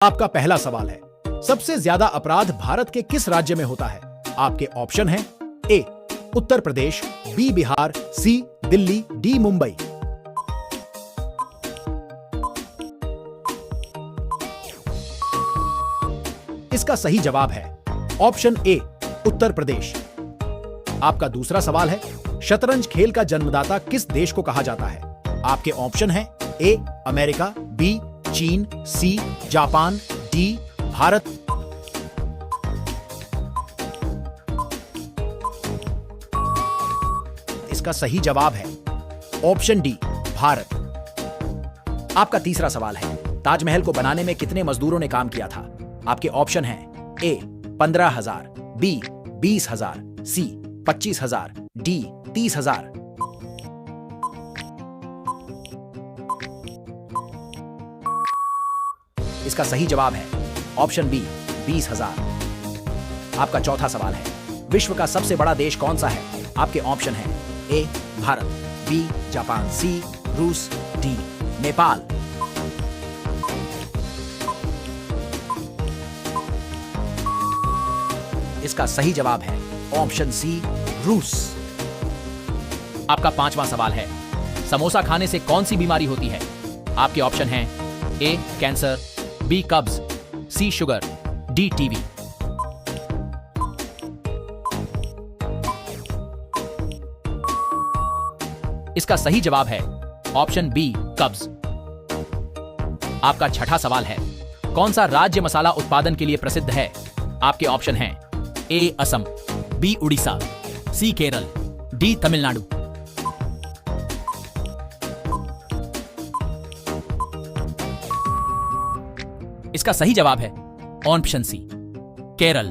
आपका पहला सवाल है, सबसे ज्यादा अपराध भारत के किस राज्य में होता है? आपके ऑप्शन हैं ए उत्तर प्रदेश, बी बिहार, सी दिल्ली, डी मुंबई। इसका सही जवाब है ऑप्शन ए उत्तर प्रदेश। आपका दूसरा सवाल है, शतरंज खेल का जन्मदाता किस देश को कहा जाता है? आपके ऑप्शन हैं ए अमेरिका, बी चीन, सी जापान, डी भारत। इसका सही जवाब है ऑप्शन डी भारत। आपका तीसरा सवाल है, ताजमहल को बनाने में कितने मजदूरों ने काम किया था? आपके ऑप्शन हैं ए 15,000, बी 20,000, सी 25,000, डी 30,000। इसका सही जवाब है ऑप्शन बी 20,000। आपका चौथा सवाल है, विश्व का सबसे बड़ा देश कौन सा है? आपके ऑप्शन हैं ए भारत, बी जापान, सी रूस, डी नेपाल। इसका सही जवाब है ऑप्शन सी रूस। आपका पांचवा सवाल है, समोसा खाने से कौन सी बीमारी होती है? आपके ऑप्शन हैं ए कैंसर, बी कब्ज, सी शुगर, डी टीबी। इसका सही जवाब है ऑप्शन बी कब्ज। आपका छठा सवाल है, कौन सा राज्य मसाला उत्पादन के लिए प्रसिद्ध है? आपके ऑप्शन हैं ए असम, बी उड़ीसा, सी केरल, डी तमिलनाडु। इसका सही जवाब है ऑप्शन सी केरल।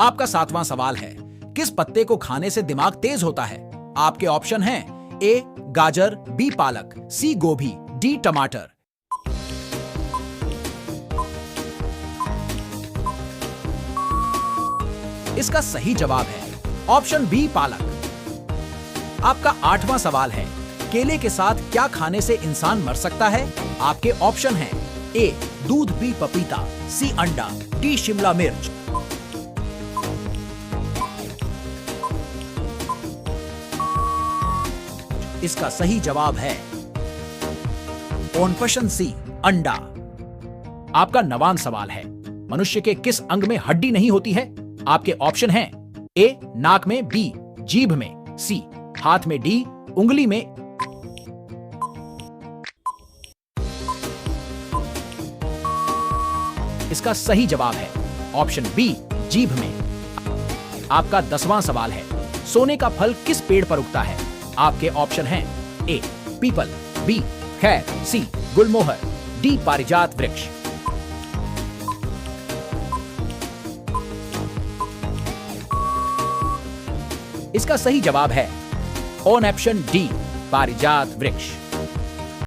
आपका सातवां सवाल है, किस पत्ते को खाने से दिमाग तेज होता है? आपके ऑप्शन हैं ए गाजर, बी पालक, सी गोभी, डी टमाटर। इसका सही जवाब है ऑप्शन बी पालक। आपका आठवां सवाल है, केले के साथ क्या खाने से इंसान मर सकता है? आपके ऑप्शन हैं ए दूध, बी पपीता, सी अंडा, डी शिमला मिर्च। इसका सही जवाब है ऑप्शन सी अंडा। आपका नवां सवाल है, मनुष्य के किस अंग में हड्डी नहीं होती है? आपके ऑप्शन हैं ए नाक में, बी जीभ में, सी हाथ में, डी उंगली में। इसका सही जवाब है ऑप्शन बी जीभ में। आपका 10वां सवाल है, सोने का फल किस पेड़ पर उगता है? आपके ऑप्शन हैं ए पीपल, बी खैर, सी गुलमोहर, डी पारिजात वृक्ष। इसका सही जवाब है ऑप्शन डी पारिजात वृक्ष।